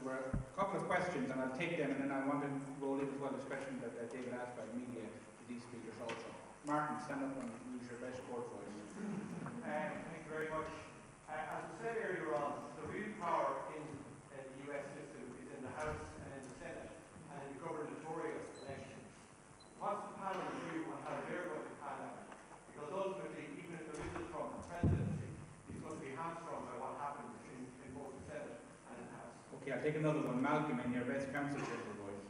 were a couple of questions, and I'll take them, and then I want to roll in as well this question that David asked by the media to these speakers also. Martin, stand up and use your best court voice. Thank you very much. As I said earlier on, the real power in the US system is in the House and in the Senate and in the gubernatorial election. What's the panel's view on how they're going to pan out? Because ultimately, even if there is a Trump presidency, he's going to be hamstrung by what happens in both the Senate and in the House. Okay, I'll take another one. Malcolm, in your best council chamber voice.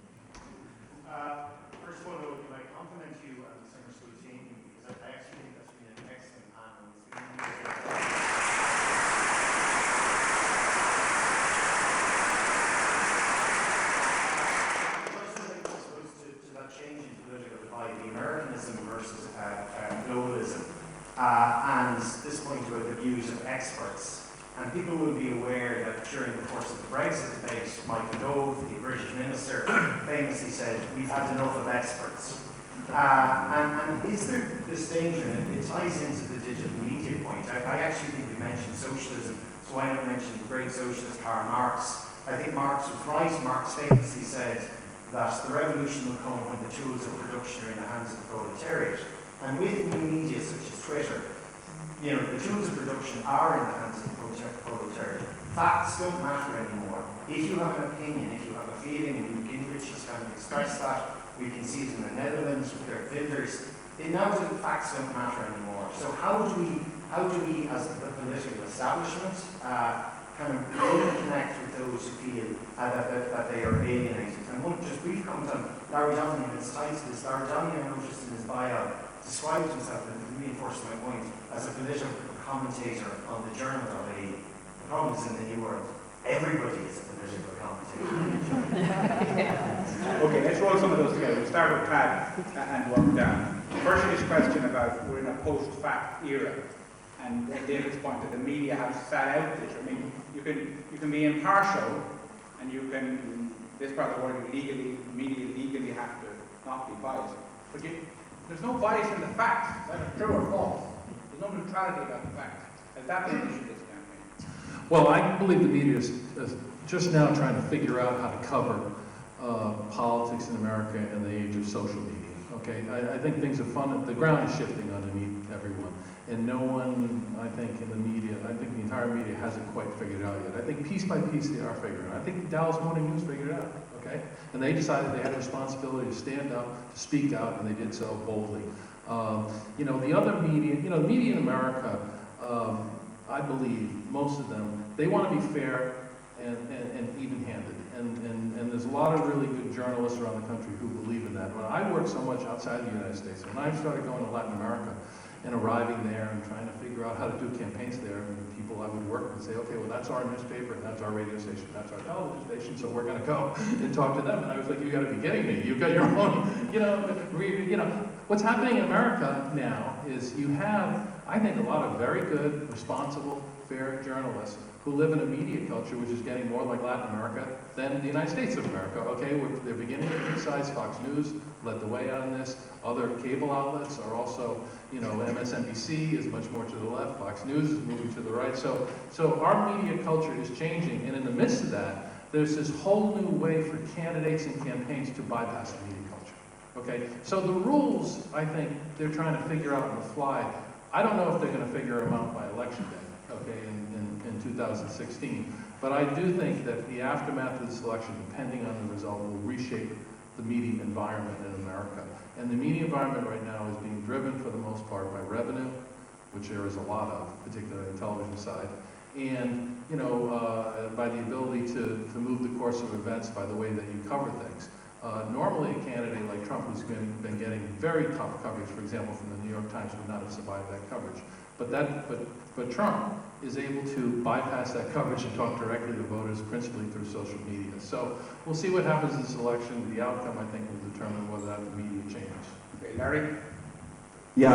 First of all, can I compliment you on the summer school changing, because I actually think that's been an excellent panel. To that change in political divide, the Americanism versus globalism, and this point about the views of experts. And people will be aware that during the course of the Brexit debate, Michael Gove, the British minister, famously said, "We've had enough of experts." And is there this danger, and it ties into the digital media point. I actually think we mentioned socialism, so why not mention the great socialist Karl Marx? I think Marx was right. Marx famously said that the revolution will come when the tools of production are in the hands of the proletariat. And with new media such as Twitter, the tools of production are in the hands of the proletariat. Facts don't matter anymore. If you have an opinion, if you have a feeling, and Gingrich has kind of expressed that, we can see it in the Netherlands with their builders. Now the facts don't matter anymore. So how do we, as the political establishment, kind of connect with those who feel that they are alienated? And one just brief comment on Larry Donnelly, and it's tied to this. Larry Donnelly, I noticed in his bio, describes himself, and reinforced my point, as a political commentator on the journal.ie. The problem is in the new world, everybody is a political commentator. Okay, let's roll some of those together. We'll start with Pat and work down. First is this question about we're in a post-fact era, and David's point that the media has sat out this. I mean, you can be impartial, and you can, this part of the world, media legally have to not be biased. But there's no bias in the facts, whether true or false. There's no neutrality about the facts. Has that been an issue this campaign? Well, I believe the media is just now trying to figure out how to cover politics in America in the age of social media. Okay, I think things are fun. The ground is shifting underneath everyone, and no one, I think, in the media, I think the entire media hasn't quite figured it out yet. I think piece by piece they are figuring it out. I think the Dallas Morning News figured it out. Okay, and they decided they had a responsibility to stand up, to speak out, and they did so boldly. The other media, the media in America, I believe most of them, they want to be fair and even-handed. And there's a lot of really good journalists around the country who believe in that. When I worked so much outside the United States, when I started going to Latin America and arriving there and trying to figure out how to do campaigns there, and people I would work with say, okay, well, that's our newspaper, and that's our radio station, that's our television station, so we're going to go and talk to them. And I was like, you got to be kidding me. You've got your own, What's happening in America now is you have, I think, a lot of very good, responsible, fair journalists who live in a media culture which is getting more like Latin America than the United States of America. Okay, they're beginning to criticize. Fox News led the way on this. Other cable outlets are also, MSNBC is much more to the left. Fox News is moving to the right. So our media culture is changing, and in the midst of that, there's this whole new way for candidates and campaigns to bypass the media culture. Okay, so the rules, I think, they're trying to figure out on the fly. I don't know if they're going to figure them out by election day, okay, in 2016. But I do think that the aftermath of this election, depending on the result, will reshape the media environment in America. And the media environment right now is being driven, for the most part, by revenue, which there is a lot of, particularly on the television side, and by the ability to move the course of events by the way that you cover things. Normally, a candidate like Trump, who's been getting very tough coverage, for example, from the New York Times, would not have survived that coverage. But Trump is able to bypass that coverage and talk directly to voters, principally through social media. So we'll see what happens in this election. The outcome, I think, will determine whether that the media changes. Okay, Larry? Yeah,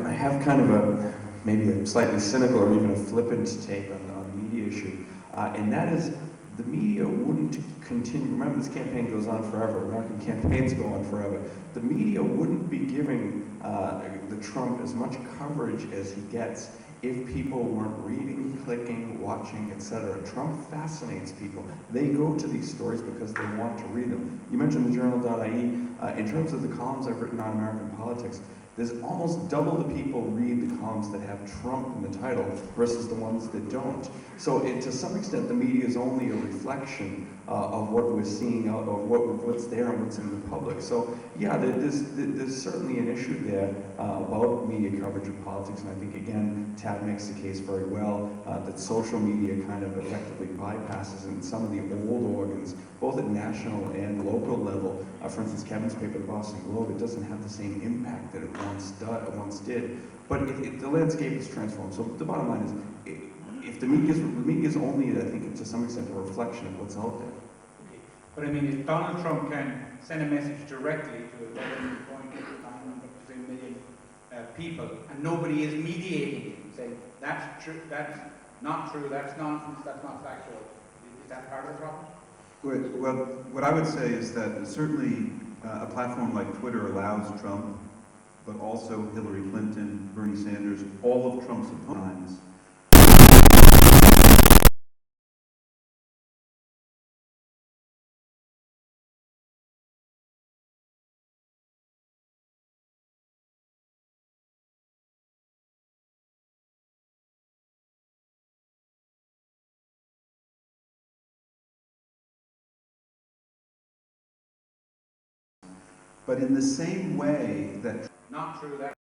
I have kind of maybe a slightly cynical or even a flippant take on the media issue, and that is the media wouldn't continue. Remember, this campaign goes on forever. American campaigns go on forever. The media wouldn't be giving the Trump as much coverage as he gets if people weren't reading, clicking, watching, etc. Trump fascinates people. They go to these stories because they want to read them. You mentioned the journal.ie. In terms of the columns I've written on American politics, there's almost double the people read the columns that have Trump in the title versus the ones that don't. So to some extent, the media is only a reflection of what we're seeing out of what's there and what's in the public. So yeah, there's certainly an issue there about media coverage of politics, and I think again, Tad makes the case very well that social media kind of effectively bypasses in some of the old organs, both at national and local level. For instance, Kevin's paper, the Boston Globe, it doesn't have the same impact that it once did. But the landscape is transformed. So the bottom line is, if the media is only, I think, to some extent, a reflection of what's out there. Okay. But I mean, if Donald Trump can send a message directly to 11.9 million people, and nobody is mediating it, saying that's true, that's not true, that's nonsense, that's not factual, is that part of the problem? Well, what I would say is that certainly a platform like Twitter allows Trump, but also Hillary Clinton, Bernie Sanders, all of Trump's opponents. But in the same way that Not true, that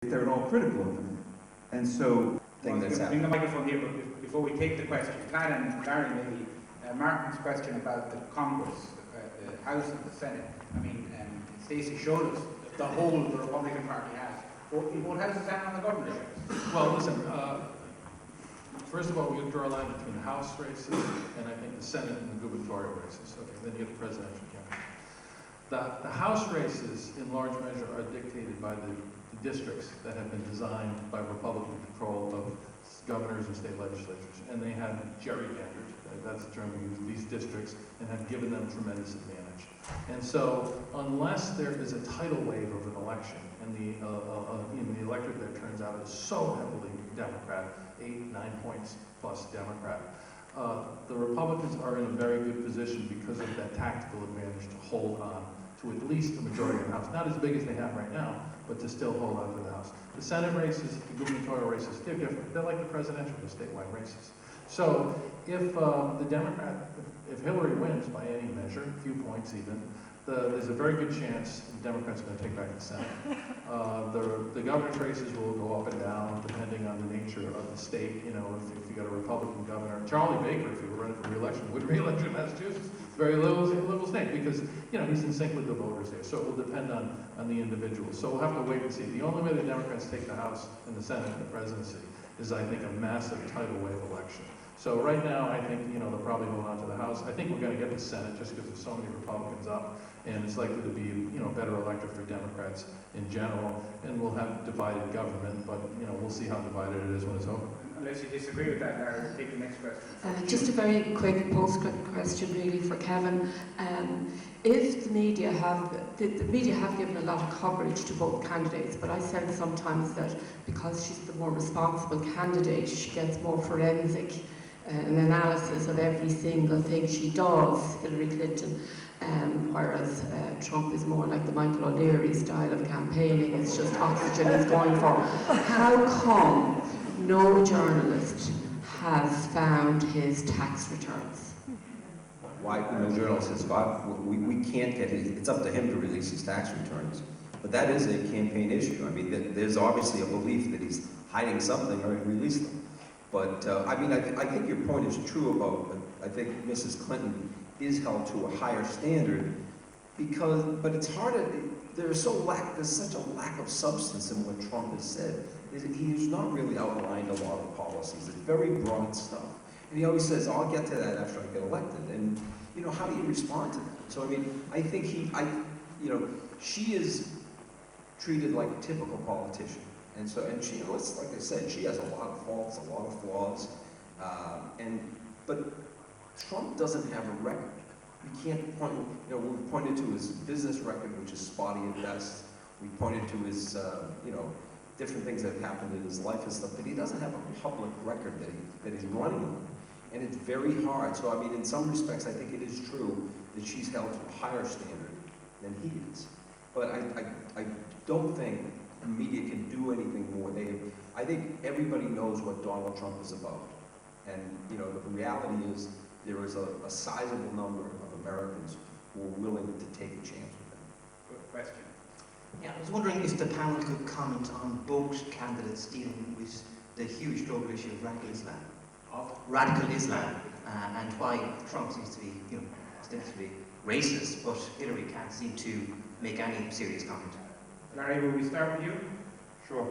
they're at all critical of them. And so, bring the microphone here, but before we take the question, Tad and Larry, maybe Martin's question about the Congress, the House and the Senate. I mean, Stacy showed us the whole the Republican Party has. In both houses and on the governorship. Well, listen, first of all, we draw a line between the House races and I think the Senate and the gubernatorial races. Okay, then you get the presidential campaign. The House races, in large measure, are dictated by the districts that have been designed by Republican control of governors and state legislatures, and they have gerrymandered, that's the term we use, these districts, and have given them tremendous advantage. And so, unless there is a tidal wave of an election, and the electorate that turns out is so heavily Democrat, 8, 9 points plus Democrat, the Republicans are in a very good position because of that tactical advantage to hold on to at least the majority of the House. Not as big as they have right now, but to still hold on to the House. The Senate races, the gubernatorial races, they're different. They're like the presidential, the statewide races. So if if Hillary wins by any measure, a few points even, there's a very good chance the Democrats are going to take back the Senate. The governor's races will go up and down depending on the nature of the state. You know, if you got a Republican governor, Charlie Baker, if he were running for re-election, would re-elect in Massachusetts. It's a very little state because he's in sync with the voters there. So it will depend on the individual. So we'll have to wait and see. The only way the Democrats take the House and the Senate and the presidency is, I think, a massive tidal wave election. So right now, I think, they'll probably hold on to the House. I think we're going to get the Senate just because there's so many Republicans up, and it's likely to be, better elected for Democrats in general, and we'll have divided government, but, we'll see how divided it is when it's over. Unless you disagree with that, Larry, we'll take the next question. Just a very quick postscript question, really, for Kevin. If the media have given a lot of coverage to both candidates, but I sense sometimes that because she's the more responsible candidate, she gets more forensic an analysis of every single thing she does, Hillary Clinton, whereas Trump is more like the Michael O'Leary style of campaigning. It's just oxygen he's going for. How come no journalist has found his tax returns? Why no journalist has got? We can't get it. It's up to him to release his tax returns. But that is a campaign issue. I mean, there's obviously a belief that he's hiding something or he released them. But, I think your point is true about, I think Mrs. Clinton is held to a higher standard but it's hard there's such a lack of substance in what Trump has said. He's not really outlined a lot of policies. It's very broad stuff. And he always says, I'll get to that after I get elected. And, how do you respond to that? So I mean, I think she is treated like a typical politician. And so, and she, like I said, she has a lot of faults, a lot of flaws. But Trump doesn't have a record. We can't point, we've pointed to his business record, which is spotty at best. We pointed to his, different things that have happened in his life and stuff, but he doesn't have a public record that he's running on. And it's very hard. So, I mean, in some respects, I think it is true that she's held to a higher standard than he is. But I don't think the media can do anything more. I think everybody knows what Donald Trump is about. And, the reality is there is a sizable number of Americans who are willing to take a chance with him. Good question. Yeah, I was wondering if the panel could comment on both candidates dealing with the huge global issue of radical Islam, and why Trump seems to be, ostensibly racist, but Hillary can't seem to make any serious comment. Larry, will we start with you? Sure.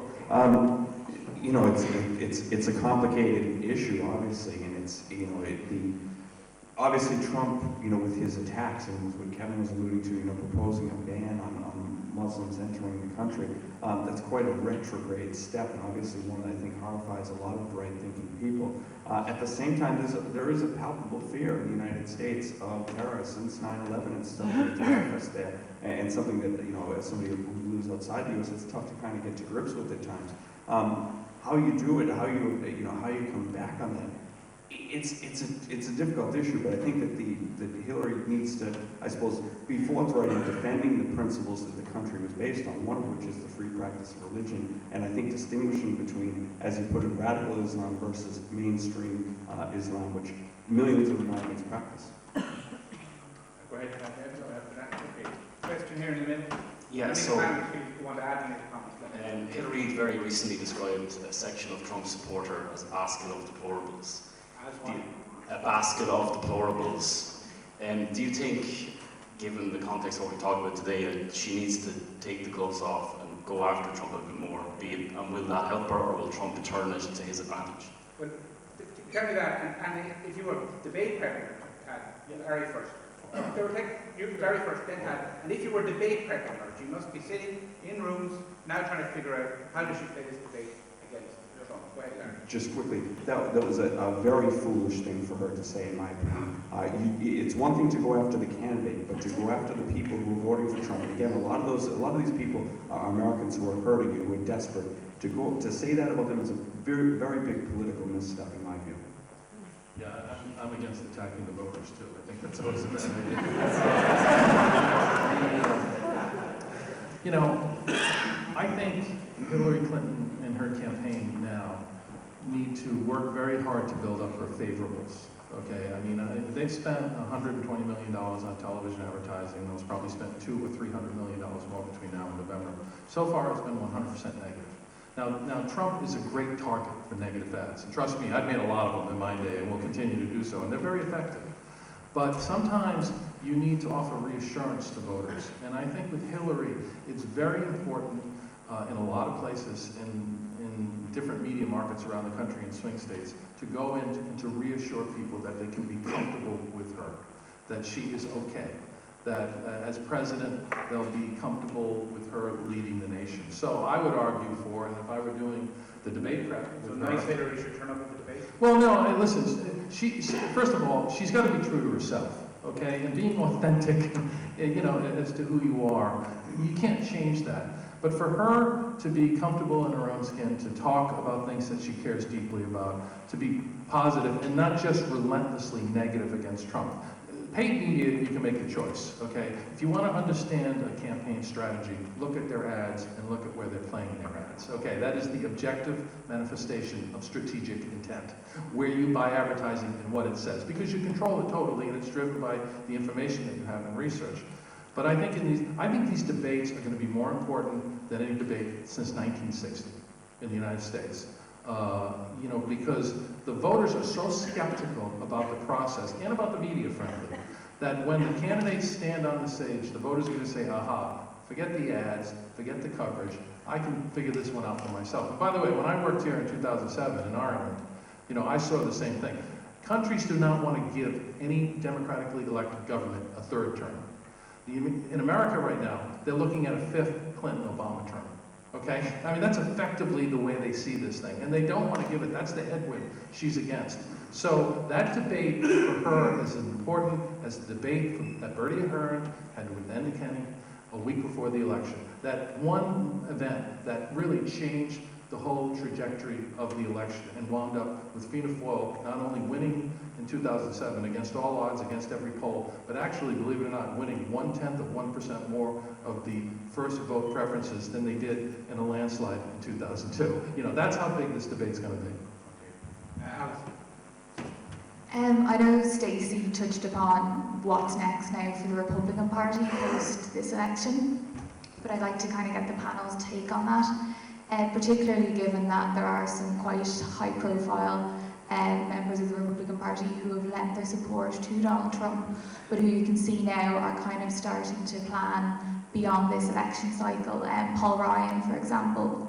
It's a complicated issue, obviously, and obviously Trump, with his attacks and what Kevin was alluding to, proposing a ban on Muslims entering the country, that's quite a retrograde step, and obviously one that I think horrifies a lot of right-thinking people. At the same time, there is a palpable fear in the United States of terror since 9/11. It's still manifest there, and something that, as somebody who lives outside the U.S., it's tough to kind of get to grips with at times. How you do it, how you come back on that, it's a difficult issue, but I think that Hillary needs to, I suppose, be forthright in defending the principles that the country was based on, one of which is the free practice of religion, and I think distinguishing between, as you put it, radical Islam versus mainstream Islam, which millions of Americans practice. Go ahead, after that. Okay. Question here in the middle. Yeah, so you want to add any comments? Hillary very recently described a section of Trump's supporter as a basket of deplorables. A basket of deplorables. Do you think, given the context of what we talked about today, that she needs to take the gloves off and go after Trump a bit more? And will that help her, or will Trump turn it to his advantage? Well, tell me that, and if you were debate president, Larry first. Larry first, then Tad. And if you were debate president, you must be sitting in rooms now trying to figure out how does she play this debate against Trump. Go ahead, Larry. Just quickly, that was a very foolish thing for her to say, in my opinion. It's one thing to go after the candidate, but to go after the people who are voting for Trump. Again, a lot of these people are Americans who are hurting you, who are desperate. To say that about them is a very, very big political misstep, in my view. Yeah, I'm against attacking the voters too. I think that's always a bad idea. I think Hillary Clinton and her campaign now need to work very hard to build up her favorables. Okay, they've spent $120 million on television advertising. They'll probably spend $200 or $300 million more between now and November. So far, it's been 100% negative. Now, Trump is a great target for negative ads. And trust me, I've made a lot of them in my day and will continue to do so, and they're very effective. But sometimes you need to offer reassurance to voters. And I think with Hillary, it's very important in a lot of places in different media markets around the country in swing states to go in and to reassure people that they can be comfortable with her, that she is okay, that as president, they'll be comfortable with her leading the nation. So I would argue for, and if I were doing the debate prep with her... So nice Hillary should turn up at the debate? Well, no, listen, she first of all, she's got to be true to herself, okay? And being authentic, as to who you are, you can't change that. But for her to be comfortable in her own skin, to talk about things that she cares deeply about, to be positive and not just relentlessly negative against Trump. Paid media, you can make a choice, okay? If you want to understand a campaign strategy, look at their ads and look at where they're playing their ads. Okay, that is the objective manifestation of strategic intent, where you buy advertising and what it says, because you control it totally and it's driven by the information that you have in research. But I think these debates are going to be more important than any debate since 1960 in the United States. Because the voters are so skeptical about the process and about the media, frankly, that when the candidates stand on the stage, the voters are going to say, aha, forget the ads, forget the coverage, I can figure this one out for myself. And by the way, when I worked here in 2007 in Ireland, I saw the same thing. Countries do not want to give any democratically elected government a third term. In America right now, they're looking at a fifth Clinton-Obama term. Okay? I mean, that's effectively the way they see this thing. And they don't want to give it, that's the headwind she's against. So that debate for her is as important as the debate that Bertie Ahern had with Andy Kenny a week before the election. That one event that really changed the whole trajectory of the election and wound up with Fianna Fáil not only winning in 2007 against all odds, against every poll, but actually, believe it or not, winning 1/10% more of the first vote preferences than they did in a landslide in 2002. You know, that's how big this debate's going to be. I know Stacy touched upon what's next now for the Republican Party post this election, but I'd like to kind of get the panel's take on that, particularly given that there are some quite high-profile members of the Republican Party who have lent their support to Donald Trump, but who you can see now are kind of starting to plan beyond this election cycle. Paul Ryan, for example,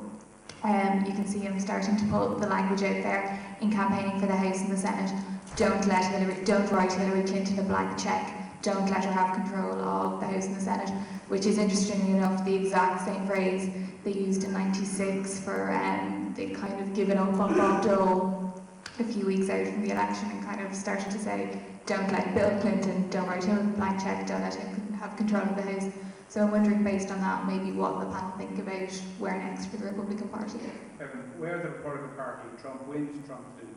you can see him starting to put the language out there in campaigning for the House and the Senate. Don't write Hillary Clinton a blank check. Don't let her have control of the House and the Senate, which is interestingly enough the exact same phrase they used in '96 for they kind of given up on Bob Dole a few weeks out from the election and kind of started to say, don't let Bill Clinton, don't write him a blank check, don't let him have control of the House. So I'm wondering, based on that, maybe what the panel think about where next for the Republican Party. Kevin, where the Republican Party, Trump wins, Trump loses.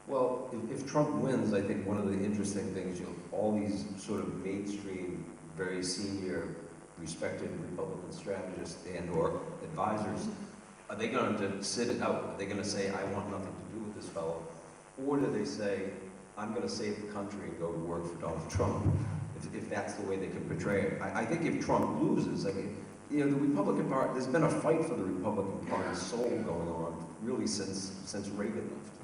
Well, if Trump wins, I think one of the interesting things, all these sort of mainstream, very senior, respected Republican strategists and or advisors, are they going to sit it out? Are they going to say, I want nothing to do with this fellow? Or do they say, I'm going to save the country and go to work for Donald Trump, if that's the way they can portray it? I think if Trump loses, I mean, you know, the Republican Party, there's been a fight for the Republican Party's soul going on really since Reagan left.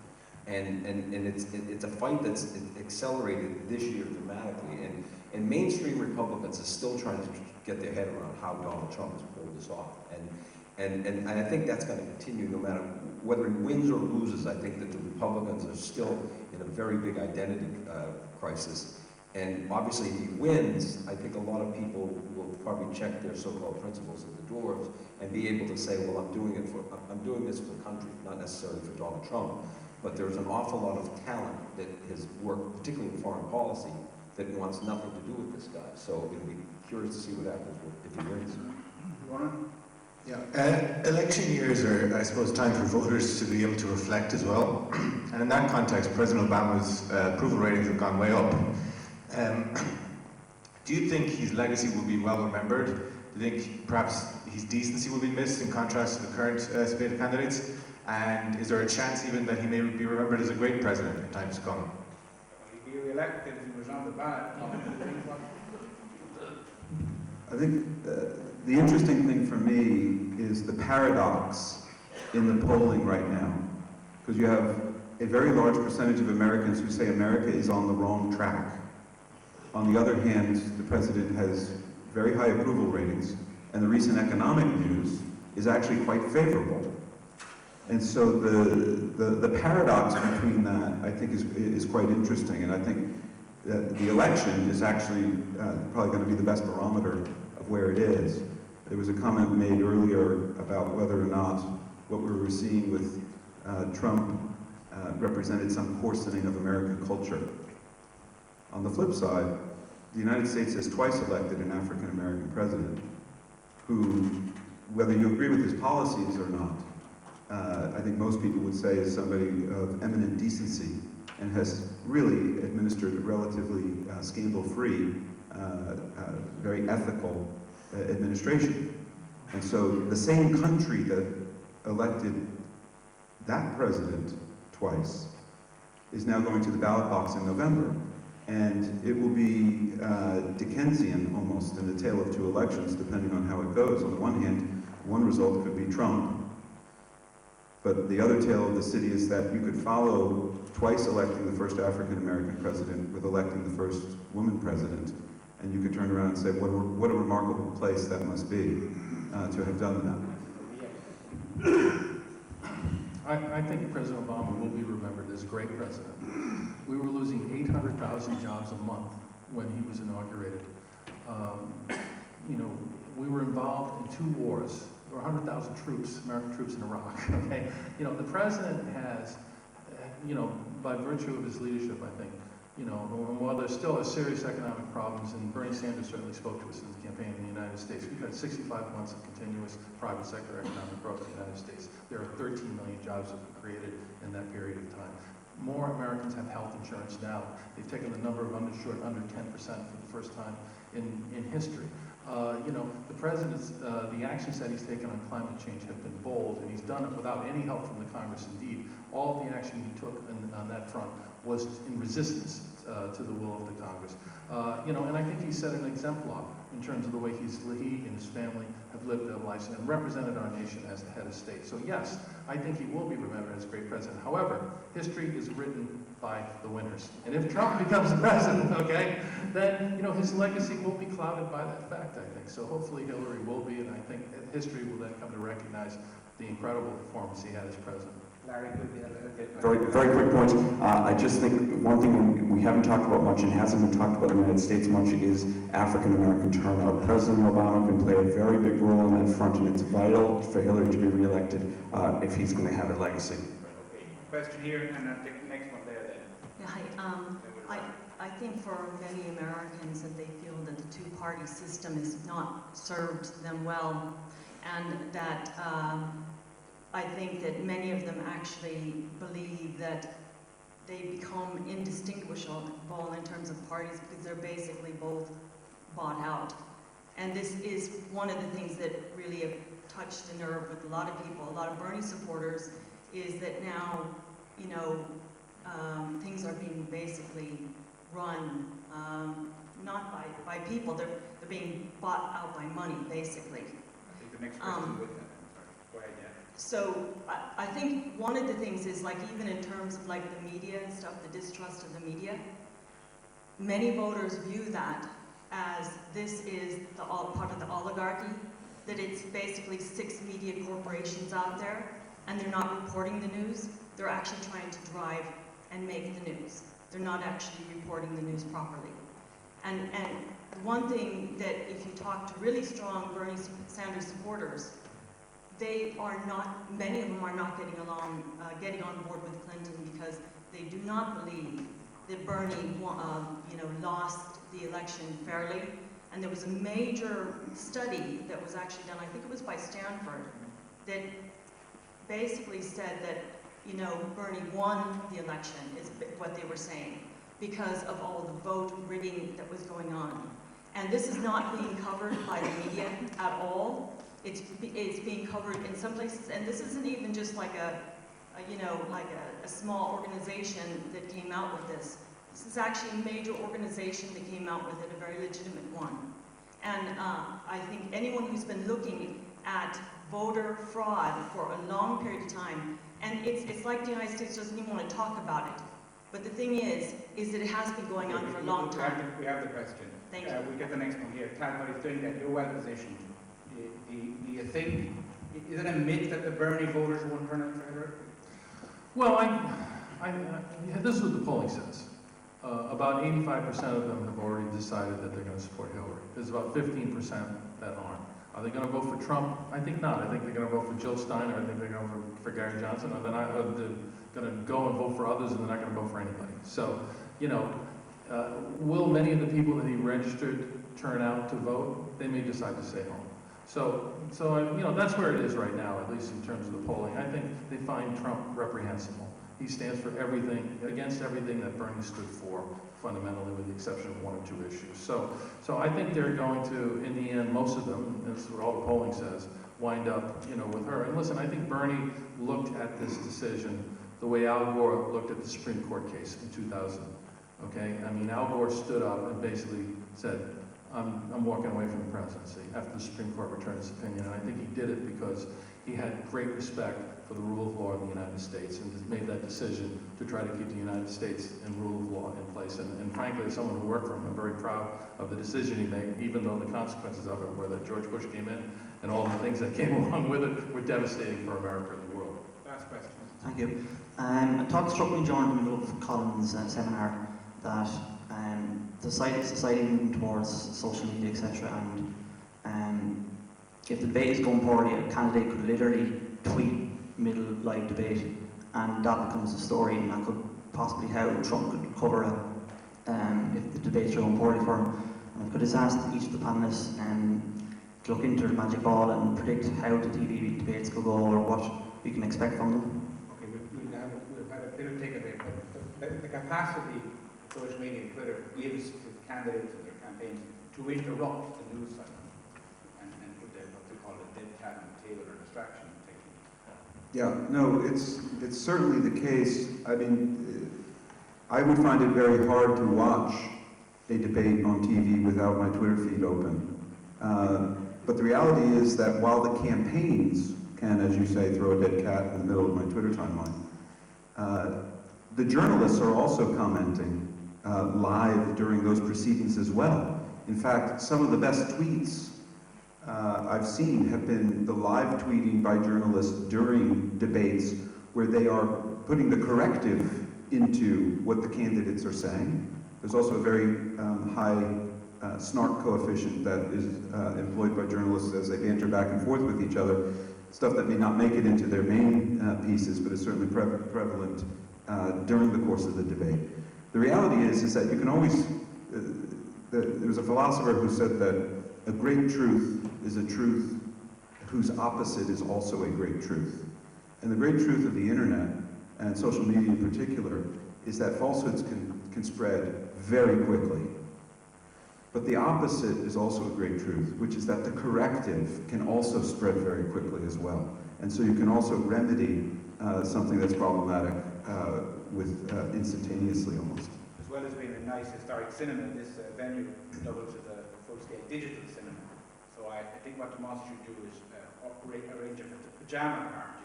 And it's a fight that's accelerated this year dramatically. And mainstream Republicans are still trying to get their head around how Donald Trump has pulled this off. And I think that's going to continue no matter whether he wins or loses. I think that the Republicans are still in a very big identity crisis. And obviously, if he wins, I think a lot of people will probably check their so-called principles at the doors and be able to say, well, I'm doing this for the country, not necessarily for Donald Trump. But there's an awful lot of talent that has worked, particularly in foreign policy, that wants nothing to do with this guy. So it'll be curious to see what happens if he wins. Yeah, election years are, I suppose, time for voters to be able to reflect as well. And in that context, President Obama's approval ratings have gone way up. Do you think his legacy will be well remembered? Do you think perhaps his decency will be missed in contrast to the current slate of candidates? And is there a chance even that he may be remembered as a great president in times to come? He'd be re-elected if he was on the ballot. I think the interesting thing for me is the paradox in the polling right now. Because you have a very large percentage of Americans who say America is on the wrong track. On the other hand, the president has very high approval ratings, and the recent economic news is actually quite favorable. And so the paradox between that, I think, is quite interesting. And I think that the election is actually probably going to be the best barometer of where it is. There was a comment made earlier about whether or not what we were seeing with Trump represented some coarsening of American culture. On the flip side, the United States has twice elected an African-American president who, whether you agree with his policies or not, I think most people would say is somebody of eminent decency and has really administered a relatively scandal-free, very ethical administration. And so the same country that elected that president twice is now going to the ballot box in November. And it will be Dickensian almost in the tale of two elections, depending on how it goes. On the one hand, one result could be Trump. But the other tale of the city is that you could follow twice electing the first African-American president with electing the first woman president. And you could turn around and say, what a remarkable place that must be to have done that. I think President Obama will be remembered as a great president. We were losing 800,000 jobs a month when he was inaugurated. You know, we were involved in 2 wars. There were 100,000 troops, American troops in Iraq, okay? You know, the president has, you know, by virtue of his leadership, I think, you know, while there's still a serious economic problems, and Bernie Sanders certainly spoke to us in the campaign in the United States, we've had 65 months of continuous private sector economic growth in the United States. There are 13 million jobs that were created in that period of time. More Americans have health insurance now. They've taken the number of uninsured under 10% for the first time in history. You know, the president's, the actions that he's taken on climate change have been bold, and he's done it without any help from the Congress. Indeed, all of the action he took on that front was in resistance to the will of the Congress. You know, and I think he set an exemplar in terms of the way he and his family have lived their lives and represented our nation as the head of state. So yes, I think he will be remembered as a great president. However, history is written by the winners. And if Trump becomes the president, okay, then, you know, his legacy will be clouded by that fact, I think. So hopefully Hillary will be, and I think history will then come to recognize the incredible performance he had as president. Larry, could be a little bit. Very quick point. I just think one thing we haven't talked about much and hasn't been talked about in the United States much is African American turnout. President Obama can play a very big role on that front, and it's vital for Hillary to be reelected if he's going to have a legacy. Okay. Question here, and I'll take the next one there then. Yeah, hi. I think for many Americans that they feel that the two-party system has not served them well, and that I think that many of them actually believe that they become indistinguishable in terms of parties because they're basically both bought out. And this is one of the things that really have touched the nerve with a lot of people, a lot of Bernie supporters, is that now, you know, things are being basically run not by people, they're being bought out by money, basically. I think the next question with that. Go ahead, yeah. So I think one of the things is, like, even in terms of like the media and stuff, the distrust of the media, many voters view that as this is part of the oligarchy, that it's basically 6 media corporations out there, and they're not reporting the news. They're actually trying to drive and make the news. They're not actually reporting the news properly. And one thing that if you talk to really strong Bernie Sanders supporters, they are not, many of them are not getting on board with Clinton because they do not believe that Bernie, you know, lost the election fairly. And there was a major study that was actually done, I think it was by Stanford, that basically said that, you know, Bernie won the election, is what they were saying, because of all the vote rigging that was going on. And this is not being covered by the media at all. It's being covered in some places, and this isn't even just like a small organization that came out with this. This is actually a major organization that came out with it, a very legitimate one. And I think anyone who's been looking at voter fraud for a long period of time, and it's like the United States doesn't even want to talk about it. But the thing is that it has been going on for a long time. We have the question. Thank you. We get the next one here. Tad, what he's doing that, you're well positioned. Do you think, is it a myth that the Bernie voters won't turn out for Hillary? Well, this is what the polling says. About 85% of them have already decided that they're going to support Hillary. There's about 15% that aren't. Are they going to vote for Trump? I think not. I think they're going to vote for Jill Steiner. I think they're going to vote for Gary Johnson. Or they're going to go and vote for others, and they're not going to vote for anybody. So, you know, will many of the people that he registered turn out to vote? They may decide to stay home. So you know, that's where it is right now, at least in terms of the polling. I think they find Trump reprehensible. He stands for everything, against everything that Bernie stood for, fundamentally, with the exception of 1 or 2 issues. So I think they're going to, in the end, most of them, and this is what all the polling says, wind up, you know, with her. And listen, I think Bernie looked at this decision the way Al Gore looked at the Supreme Court case in 2000. Okay, I mean, Al Gore stood up and basically said, I'm walking away from the presidency after the Supreme Court returned its opinion, and I think he did it because he had great respect for the rule of law in the United States and made that decision to try to keep the United States and rule of law in place. And frankly, as someone who worked for him, I'm very proud of the decision he made, even though the consequences of it were that George Bush came in and all the things that came along with it were devastating for America and the world. Last question. Thank you. A thought struck me during the middle of Colin's seminar that society moving towards social media, etc. And if the debate is going poorly, a candidate could literally tweet middle live debate, and that becomes a story, and that could possibly how Trump could cover it if the debates are going poorly for him. And I could just ask each of the panelists to look into the magic ball and predict how the TV debates could go or what we can expect from them. Okay, we'll have a bit of take a bit, but the capacity social media and Twitter gives to candidates and their campaigns to interrupt the news cycle and put what they call a dead cat on the table or distraction technique. Yeah, no, it's certainly the case. I mean, I would find it very hard to watch a debate on TV without my Twitter feed open. But the reality is that while the campaigns can, as you say, throw a dead cat in the middle of my Twitter timeline, the journalists are also commenting live during those proceedings as well. In fact, some of the best tweets I've seen have been the live tweeting by journalists during debates where they are putting the corrective into what the candidates are saying. There's also a very high snark coefficient that is employed by journalists as they banter back and forth with each other, stuff that may not make it into their main pieces, but is certainly prevalent during the course of the debate. The reality is that you can always, there was a philosopher who said that a great truth is a truth whose opposite is also a great truth. And the great truth of the internet, and social media in particular, is that falsehoods can spread very quickly. But the opposite is also a great truth, which is that the corrective can also spread very quickly as well. And so you can also remedy something that's problematic with instantaneously almost. As well as being a nice historic cinema, this venue doubles as a full-scale digital cinema. So I think what Tomas should do is arrange a pajama party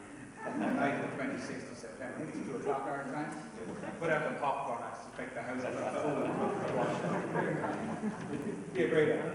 on the night of the 26th of September. I think it's 2 o'clock our time. Put out the popcorn, I suspect the house will be full. Be a great idea.